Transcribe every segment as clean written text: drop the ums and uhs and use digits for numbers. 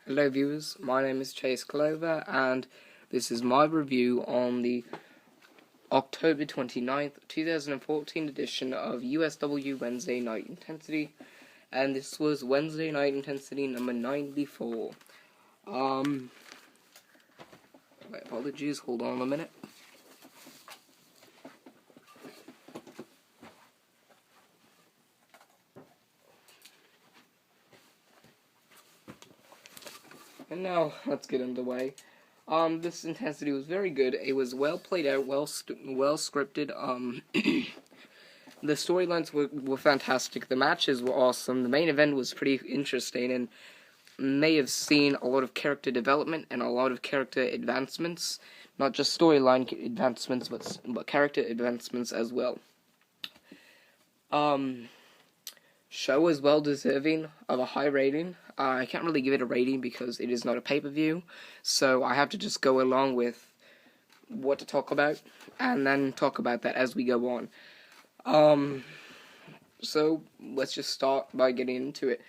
Hello viewers, my name is Chase Clover and this is my review on the October 29th, 2014 edition of USW Wednesday Night Intensity, and this was Wednesday Night Intensity number 94. My apologies, hold on a minute. And now, let's get underway. This intensity was very good. It was well played out, well scripted. The storylines were fantastic. The matches were awesome. The main event was pretty interesting, and may have seen a lot of character development and a lot of character advancements. Not just storyline advancements, but character advancements as well. Show is well deserving of a high rating. I can't really give it a rating because it is not a pay-per-view, so I have to just go along with what to talk about, and then talk about that as we go on. So let's just start by getting into it.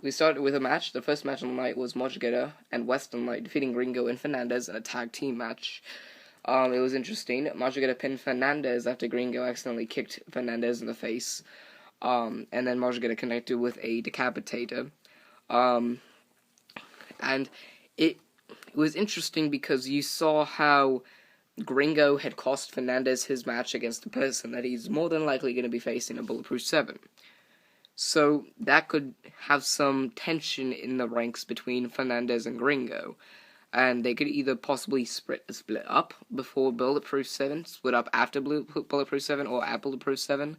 We started with a match. The first match on the night was Mojigata and Western Light defeating Gringo and Fernandez in a tag team match. It was interesting. Mojigata pinned Fernandez after Gringo accidentally kicked Fernandez in the face. And then Mojigata connected with a decapitator. And it was interesting because you saw how Gringo had cost Fernandez his match against the person that he's more than likely going to be facing in Bulletproof 7. So that could have some tension in the ranks between Fernandez and Gringo. And they could either possibly split up before Bulletproof 7, split up after Bulletproof 7, or at Bulletproof 7.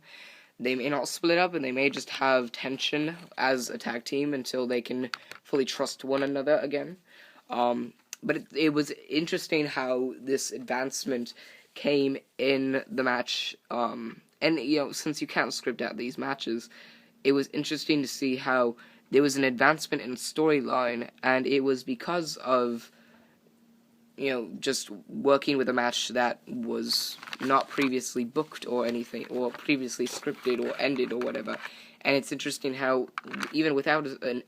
They may not split up, and they may just have tension as a tag team until they can fully trust one another again. But it was interesting how this advancement came in the match. And, since you can't script out these matches, it was interesting to see how there was an advancement in storyline, and it was because of just working with a match that was not previously booked or anything, or previously scripted or ended or whatever. And it's interesting how even without an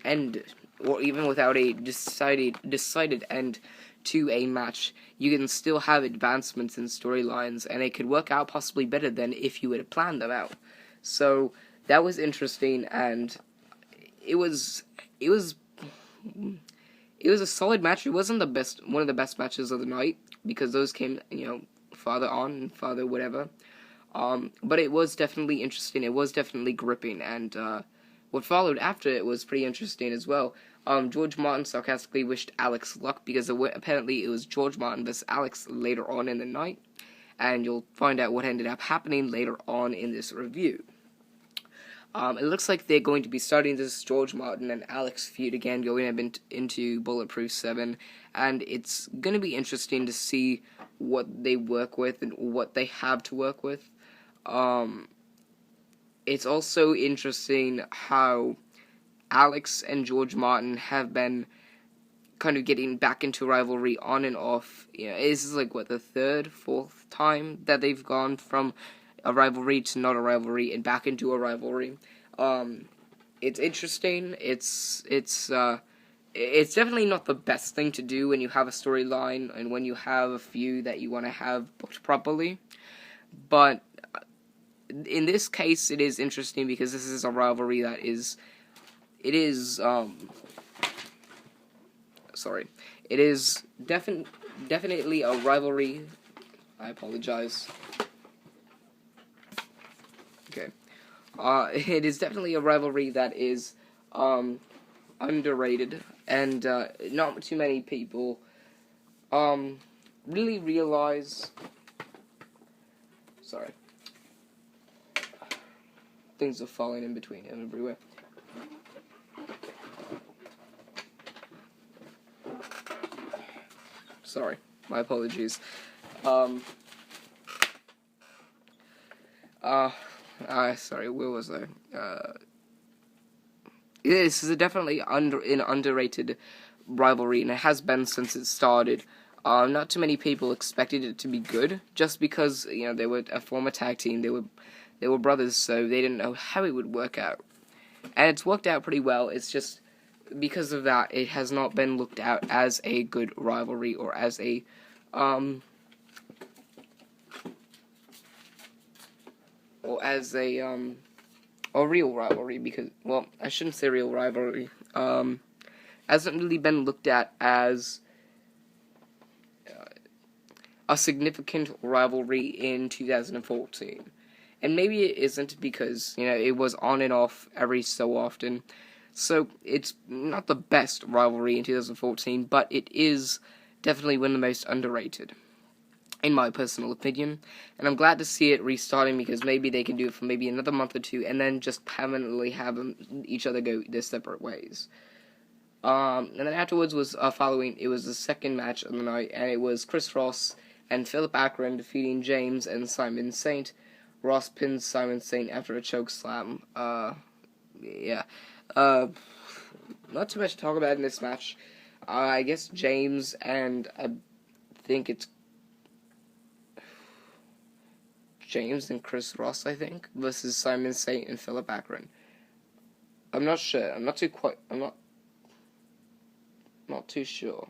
end, or even without a decided end to a match, you can still have advancements in storylines, and it could work out possibly better than if you had planned them out. So that was interesting, and it was a solid match. It wasn't one of the best matches of the night, because those came, farther on and farther whatever. But it was definitely interesting. It was definitely gripping, and what followed after it was pretty interesting as well. George Martin sarcastically wished Alex luck, because apparently it was George Martin vs. Alex later on in the night, and you'll find out what ended up happening later on in this review. It looks like they're going to be starting this George Martin and Alex feud again, going into Bulletproof 7, and it's going to be interesting to see what they work with and what they have to work with. It's also interesting how Alex and George Martin have been kind of getting back into rivalry on and off. This is like, the third, fourth time that they've gone from a rivalry to not a rivalry and back into a rivalry. It's interesting. It's definitely not the best thing to do when you have a storyline and when you have a feud that you want to have booked properly. But in this case, it is interesting because this is a rivalry that is definitely a rivalry. I apologize. Okay. It is definitely a rivalry that is underrated, and not too many people really realize. Sorry. Things are falling in between and everywhere. Sorry. My apologies. Sorry, where was I? This is definitely an underrated rivalry, and it has been since it started. Not too many people expected it to be good, just because, they were a former tag team, they were brothers, so they didn't know how it would work out. And it's worked out pretty well. It's just because of that, it has not been looked at as a good rivalry or as a real rivalry, because, well, I shouldn't say real rivalry. Hasn't really been looked at as a significant rivalry in 2014. And maybe it isn't because, it was on and off every so often. So it's not the best rivalry in 2014, but it is definitely one of the most underrated, in my personal opinion. And I'm glad to see it restarting, because maybe they can do it for maybe another month or two, and then just permanently have each other go their separate ways. And then afterwards was it was the second match of the night, and it was Chris Ross and Philip Akron defeating James and Simon Saint. Ross pins Simon Saint after a choke slam. Yeah. Not too much to talk about in this match. I guess James and I think it's James and Chris Ross, I think, versus Simon Saint and Philip Akron. I'm not sure. I'm not too sure.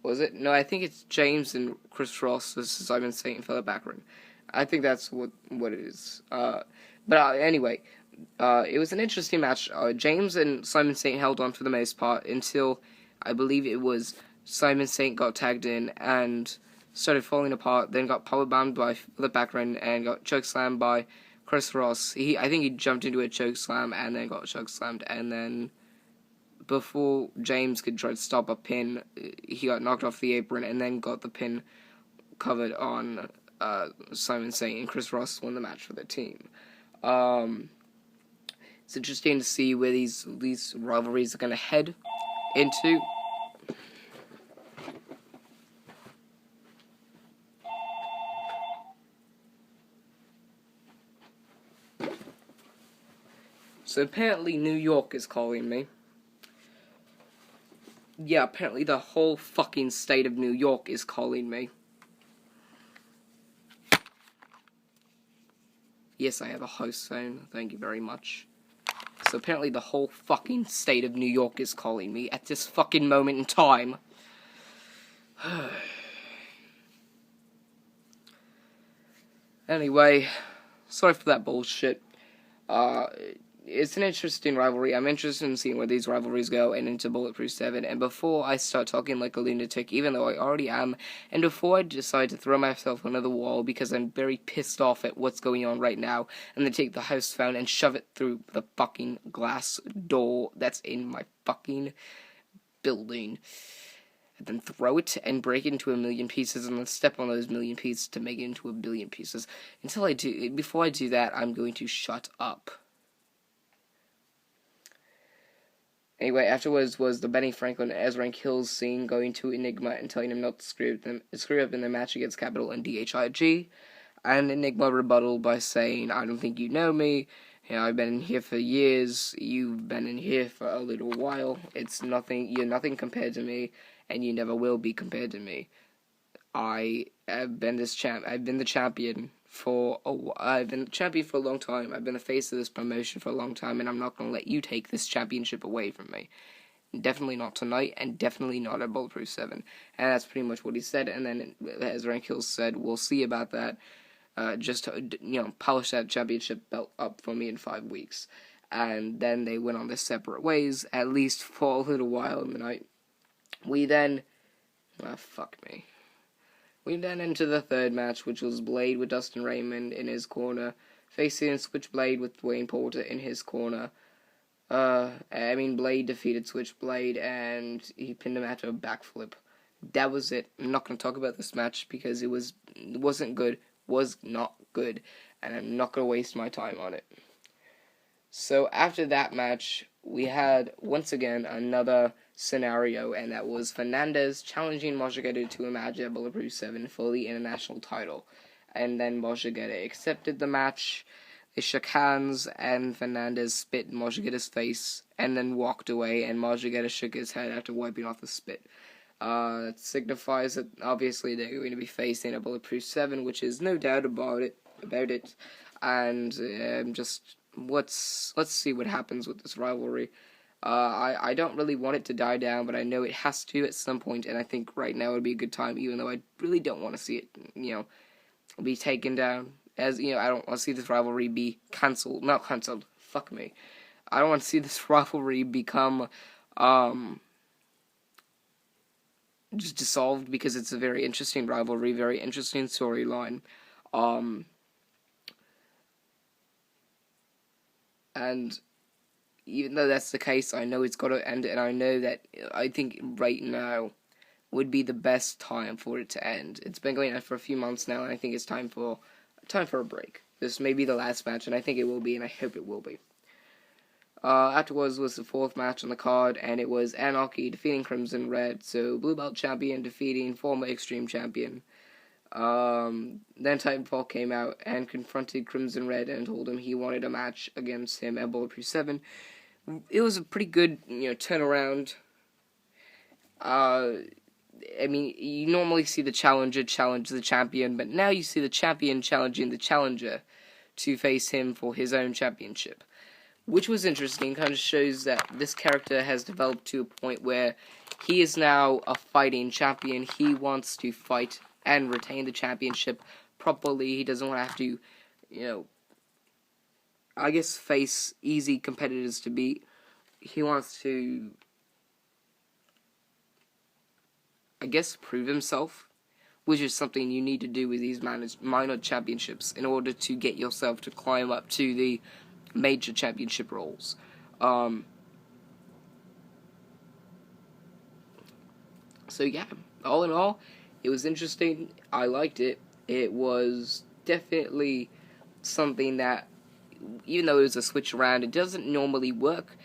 Was it? No, I think it's James and Chris Ross versus Simon Saint and Philip Akron. I think that's what it is. Anyway, it was an interesting match. James and Simon Saint held on for the most part until I believe it was Simon Saint got tagged in and started falling apart, then got powerbombed by Philip Akron and got chokeslammed by Chris Ross. I think he jumped into a chokeslam and then got chokeslammed, and then before James could try to stop a pin, he got knocked off the apron and then got the pin covered on Simon Saint, and Chris Ross won the match for the team. It's interesting to see where these rivalries are going to head into. So apparently New York is calling me. Yeah, apparently the whole fucking state of New York is calling me. Yes, I have a host phone. Thank you very much. So apparently the whole fucking state of New York is calling me at this fucking moment in time. Anyway, sorry for that bullshit. It's an interesting rivalry. I'm interested in seeing where these rivalries go and into Bulletproof 7. And before I start talking like a lunatic, even though I already am, and before I decide to throw myself under the wall because I'm very pissed off at what's going on right now, and then take the house phone and shove it through the fucking glass door that's in my fucking building, and then throw it and break it into a million pieces, and then step on those million pieces to make it into a billion pieces. Before I do that, I'm going to shut up. Anyway, afterwards was the Benny Franklin and Ezra Kills scene, going to Enigma and telling him not to screw up in the match against Capital and DHIG, and Enigma rebutted by saying, "I don't think you know me. I've been in here for years. You've been in here for a little while. You're nothing compared to me, and you never will be compared to me. I have been I've been the champion for a long time. I've been the face of this promotion for a long time, and I'm not going to let you take this championship away from me. Definitely not tonight, and definitely not at Bulletproof 7. And that's pretty much what he said. And then Ezra Kills said, "We'll see about that. Just to, polish that championship belt up for me in 5 weeks." And then they went on their separate ways, at least for a little while in the night. We then entered the third match, which was Blade with Dustin Raymond in his corner, facing Switchblade with Dwayne Porter in his corner. Blade defeated Switchblade, and he pinned him after a backflip. That was it. I'm not going to talk about this match because it was not good, and I'm not going to waste my time on it. So after that match, we had, once again, another scenario, and that was Fernandez challenging Moshigeta to a match at Bulletproof 7 for the international title. And then Moshigeta accepted the match. They shook hands, and Fernandez spit in Moshigeta's face, and then walked away, and Moshigeta shook his head after wiping off the spit. That signifies that, obviously, they're going to be facing a Bulletproof 7, which is no doubt about it. And let's see what happens with this rivalry. I don't really want it to die down, but I know it has to at some point, and I think right now would be a good time, even though I really don't want to see it, be taken down. As, I don't want to see this rivalry be cancelled. Not cancelled. Fuck me. I don't want to see this rivalry become, just dissolved, because it's a very interesting rivalry, very interesting storyline. And even though that's the case, I know it's got to end, and I think right now would be the best time for it to end. It's been going on for a few months now, and I think it's time for a break. This may be the last match, and I think it will be, and I hope it will be. Afterwards was the 4th match on the card, and it was Anarchy defeating Crimson Red, so Blue Belt Champion defeating former Extreme Champion. Then Titanfall came out and confronted Crimson Red and told him he wanted a match against him at Bulletproof 7. It was a pretty good, turnaround. I mean, you normally see the challenger challenge the champion, but now you see the champion challenging the challenger to face him for his own championship. Which was interesting, kind of shows that this character has developed to a point where he is now a fighting champion. He wants to fight and retain the championship properly. He doesn't want to have to, I guess, face easy competitors to beat. He wants to, I guess, prove himself, which is something you need to do with these minor championships in order to get yourself to climb up to the major championship roles. So yeah, all in all, it was interesting. I liked it. It was definitely something that, even though it was a switch around, it doesn't normally work.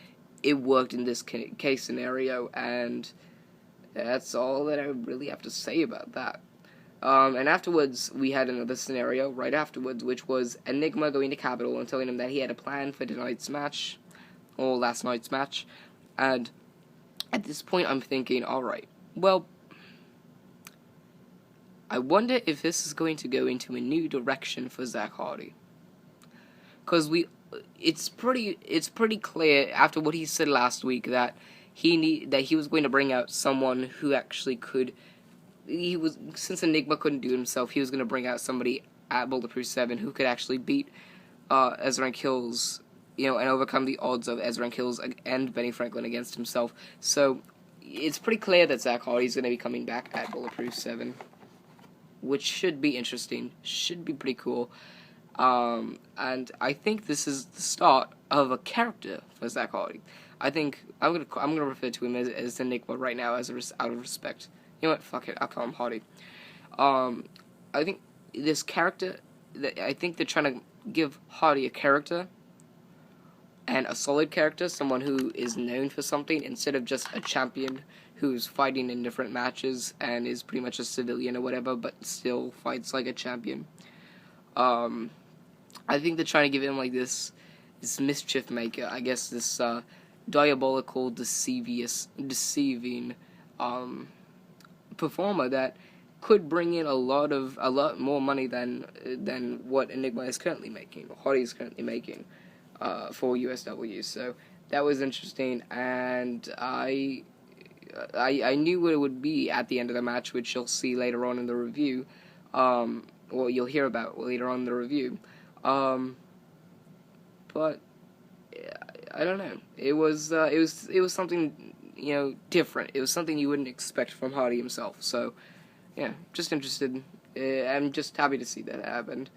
It worked in this case scenario, and that's all that I really have to say about that. And afterwards, we had another scenario right afterwards, which was Enigma going to Capital and telling him that he had a plan for tonight's match, or last night's match. And at this point, I'm thinking, alright, well, I wonder if this is going to go into a new direction for Zach Hardy. Because it's pretty clear after what he said last week that he was going to bring out someone who actually could. Since Enigma couldn't do it himself, he was going to bring out somebody at Bulletproof 7 who could actually beat Ezra and Kills, and overcome the odds of Ezra and Kills and Benny Franklin against himself. So it's pretty clear that Zach Hardy's going to be coming back at Bulletproof 7, which should be interesting, should be pretty cool. And I think this is the start of a character for Zach Hardy. I think I'm gonna refer to him as Enigma right now out of respect. You know what? Fuck it. I'll call him Hardy. I think this character, I think they're trying to give Hardy a character, and a solid character, someone who is known for something, instead of just a champion who's fighting in different matches and is pretty much a civilian or whatever, but still fights like a champion. I think they're trying to give him like this mischief maker, I guess, this diabolical, deceiving performer that could bring in a lot more money than what Enigma is currently making, or Hardy is currently making, for USW. So that was interesting, and I knew what it would be at the end of the match, which you'll see later on in the review, or you'll hear about later on in the review. But I don't know. It was something, different. It was something you wouldn't expect from Hardy himself. So, yeah, just interested. I'm just happy to see that happened.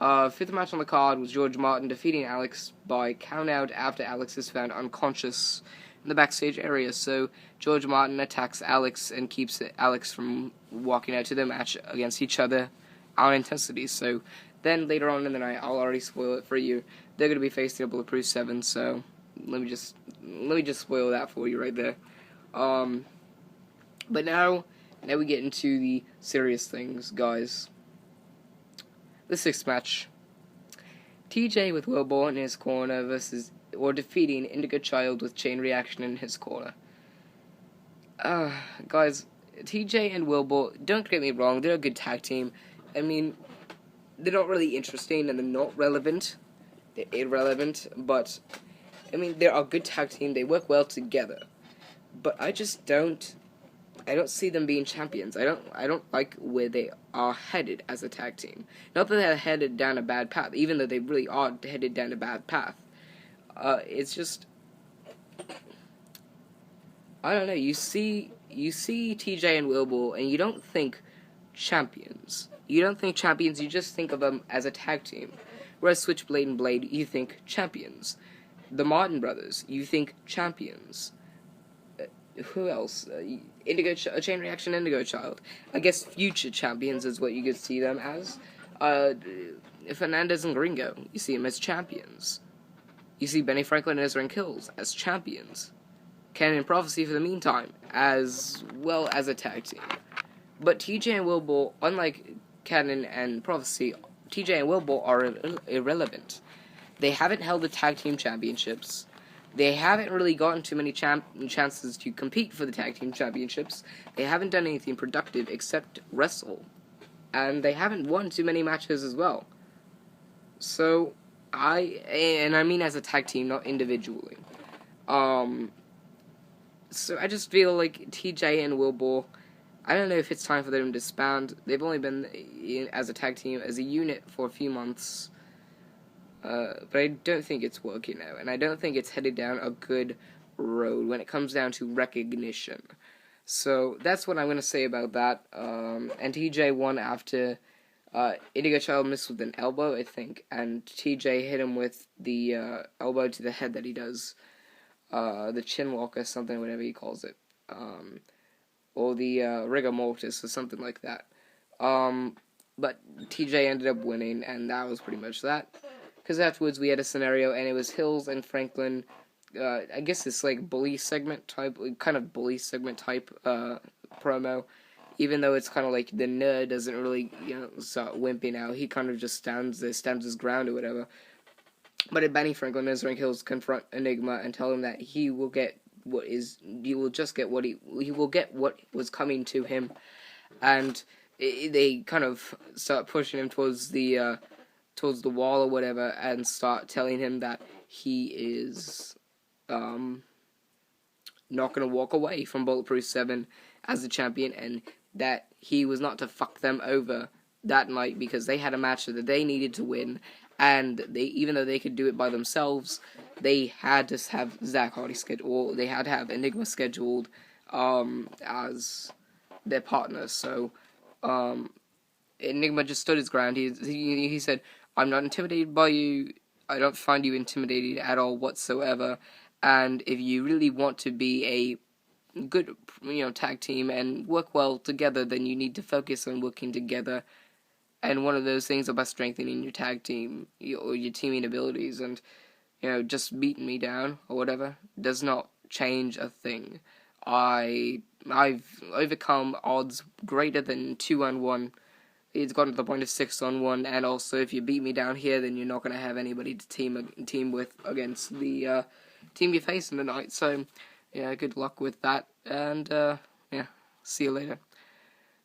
5th match on the card was George Martin defeating Alex by countout after Alex is found unconscious in the backstage area. So George Martin attacks Alex and keeps Alex from walking out to the match against each other on intensity. So then later on in the night, I'll already spoil it for you. They're going to be facing a Bulletproof 7, so let me just spoil that for you right there. But now we get into the serious things, guys. The 6th match. TJ with Wilbur in his corner defeating Indigo Child with Chain Reaction in his corner. Guys, TJ and Wilbur, don't get me wrong, they're a good tag team. I mean, they're not really interesting and they're not relevant. They're irrelevant, but I mean, they're a good tag team. They work well together, but I don't see them being champions. I don't like where they are headed as a tag team. Not that they're headed down a bad path, even though they really are headed down a bad path. It's just, I don't know. You see TJ and Wilbur, and you don't think champions. You don't think champions. You just think of them as a tag team. Whereas Switchblade and Blade, you think champions. The Martin brothers, you think champions. Who else? Chain Reaction, Indigo Child. I guess future champions is what you could see them as. Fernandez and Gringo, you see them as champions. You see Benny Franklin and Ezra Kills as champions. Canon and Prophecy for the meantime, as well as a tag team. But TJ and Wilbur, unlike Canon and Prophecy, TJ and Wilbur are irrelevant. They haven't held the tag team championships. They haven't really gotten too many chances to compete for the tag team championships. They haven't done anything productive except wrestle. And they haven't won too many matches as well. So, I mean as a tag team, not individually. So I just feel like TJ and Wilbur, I don't know if it's time for them to disband. They've only been as a tag team, as a unit for a few months. But I don't think it's working out, and I don't think it's headed down a good road when it comes down to recognition. So that's what I'm going to say about that. And TJ won after Indigo Child missed with an elbow, I think, and TJ hit him with the elbow to the head that he does. The chin walk or something, whatever he calls it. Or the rigor mortis or something like that. But TJ ended up winning, and that was pretty much that. Because afterwards we had a scenario, and it was Hills and Franklin. I guess it's like bully segment type promo. Even though it's kind of like the nerd doesn't really, start wimping out. He kind of just stands his ground or whatever. But Benny Franklin and Ezra Hills confront Enigma and tell him that he will get what was coming to him, and they kind of start pushing him towards the wall or whatever, and start telling him that he is not going to walk away from Bulletproof 7 as the champion, and that he was not to fuck them over that night because they had a match that they needed to win, and even though they could do it by themselves, they had to have Zach Hardy scheduled. They had to have Enigma scheduled as their partner. So Enigma just stood his ground. He said, "I'm not intimidated by you. I don't find you intimidating at all whatsoever. And if you really want to be a good, tag team and work well together, then you need to focus on working together. And one of those things about strengthening your tag team or your teaming abilities, and just beating me down or whatever does not change a thing. I've overcome odds greater than 2-on-1. It's gotten to the point of 6-on-1, and also if you beat me down here, then you're not going to have anybody to team with against the team you're facing tonight. So yeah, good luck with that, and see you later."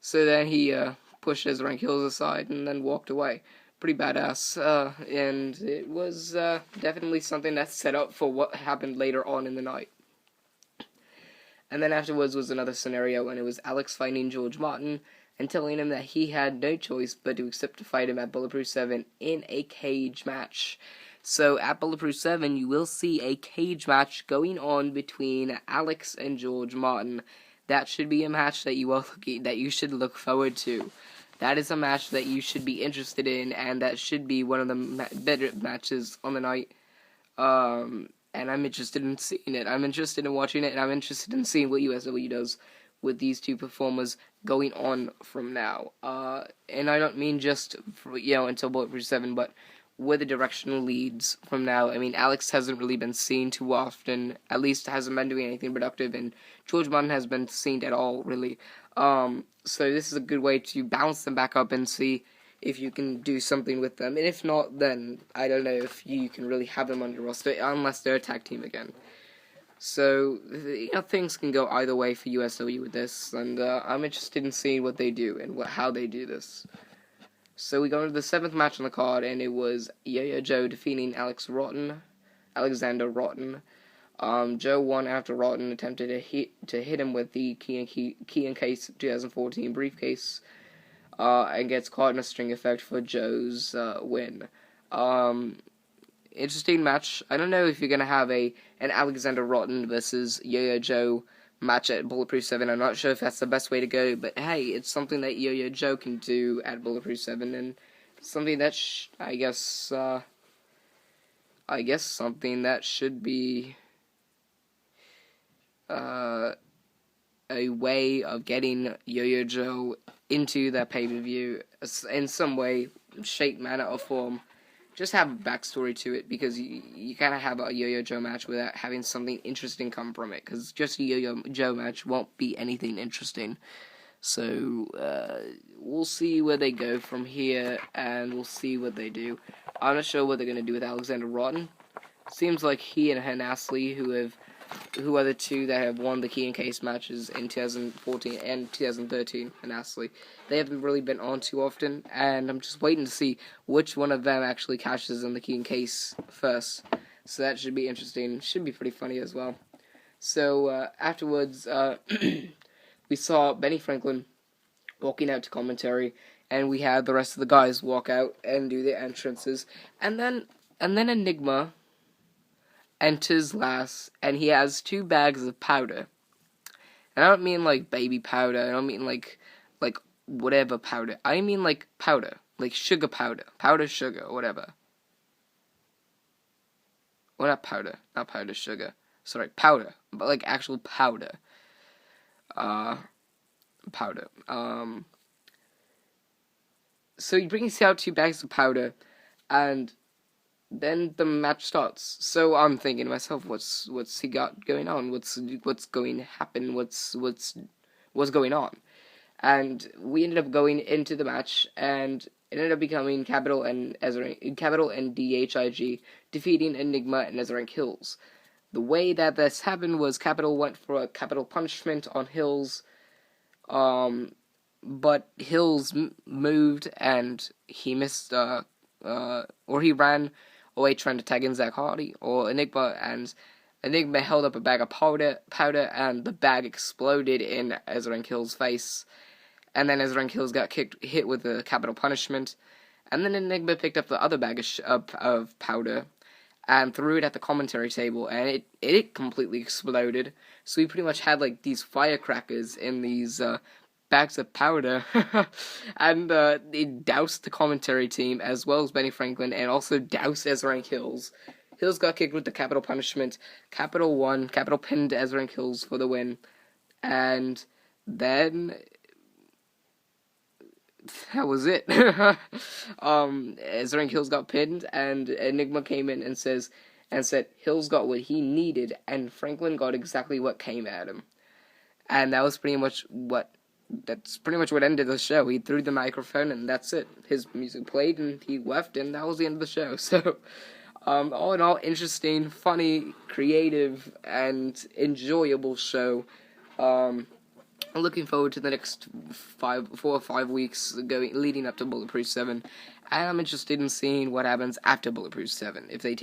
So then he pushed his rank heels aside and then walked away. Pretty badass, and it was definitely something that's set up for what happened later on in the night. And then afterwards was another scenario, and it was Alex fighting George Martin and telling him that he had no choice but to accept to fight him at Bulletproof 7 in a cage match. So at Bulletproof 7, you will see a cage match going on between Alex and George Martin. That should be a match that you should look forward to. That is a match that you should be interested in, and that should be one of the better matches on the night. And I'm interested in seeing it. I'm interested in watching it, and I'm interested in seeing what USW does with these two performers going on from now. And I don't mean just until Bulletproof 7, but where the direction leads from now. I mean, Alex hasn't really been seen too often, at least hasn't been doing anything productive, and George Martin has been seen at all, really. So this is a good way to bounce them back up and see if you can do something with them. And if not, then I don't know if you can really have them on your roster, unless they're a tag team again. So, things can go either way for USW with this, and I'm interested in seeing what they do and how they do this. So we go into the 7th match on the card, and it was Yo-Yo Joe defeating Alex Rotten. Alexander Rotten. Joe won after Rotten attempted to hit him with the key and case 2014 briefcase, and gets caught in a string effect for Joe's win. Interesting match. I don't know if you're gonna have an Alexander Rotten versus Yo-Yo Joe match at Bulletproof 7. I'm not sure if that's the best way to go, but hey, it's something that Yo-Yo Joe can do at Bulletproof 7, and something that I guess something that should be a way of getting Yo-Yo Joe into that pay-per-view in some way, shape, manner, or form. Just have a backstory to it, because you kind of have a Yo-Yo Joe match without having something interesting come from it, because just a Yo-Yo Joe match won't be anything interesting. So, we'll see where they go from here, and we'll see what they do. I'm not sure what they're going to do with Alexander Rotten. Seems like he and Hanasli, who are the two that have won the key and case matches in 2014 and 2013, Hanasli. They haven't really been on too often, and I'm just waiting to see which one of them actually cashes in the key and case first. So that should be interesting. Should be pretty funny as well. So, afterwards, we saw Benny Franklin walking out to commentary, and we had the rest of the guys walk out and do their entrances, and then Enigma enters last, and he has 2 bags of powder. And I don't mean like baby powder, I don't mean like whatever powder. I mean like powder, like sugar powder, sugar, whatever. Well, not powder, sugar. Sorry, powder, but like actual powder. Powder. So he brings out 2 bags of powder, and then the match starts. So I'm thinking to myself, what's he got going on? What's going to happen? What's going on? And we ended up going into the match, and it ended up becoming Capital and DHIG defeating Enigma and Ezra Hills. The way that this happened was Capital went for a capital punishment on Hills, but Hills moved and he missed, or he ran away trying to tag in Zach Hardy or Enigma, and Enigma held up a bag of powder, and the bag exploded in Ezra Hill's face, and then Ezra Hills got hit with a capital punishment, and then Enigma picked up the other bag of powder and threw it at the commentary table, and it completely exploded. So we pretty much had like these firecrackers in these bags of powder, and it doused the commentary team as well as Benny Franklin, and also doused Ezra Hills. Hills got kicked with the capital punishment. Capital won. Capital pinned Ezra Hills for the win, and then that was it. Ezra Hills got pinned, and Enigma came in and said Hills got what he needed, and Franklin got exactly what came at him, and that's pretty much what ended the show. He threw the microphone, and that's it. His music played, and he left, and that was the end of the show. So, all in all, interesting, funny, creative, and enjoyable show. I'm looking forward to the next 4 or 5 weeks leading up to Bulletproof 7, and I'm interested in seeing what happens after Bulletproof 7. If they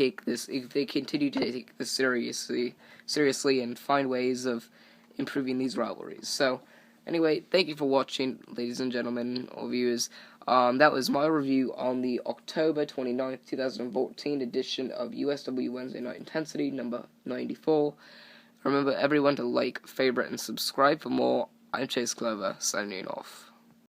continue to take this seriously, and find ways of improving these rivalries. So, anyway, thank you for watching, ladies and gentlemen, or viewers. That was my review on the October 29th, 2014 edition of USW Wednesday Night Intensity, number 94. Remember, everyone, to like, favorite, and subscribe for more. I'm Chase Clover, signing off.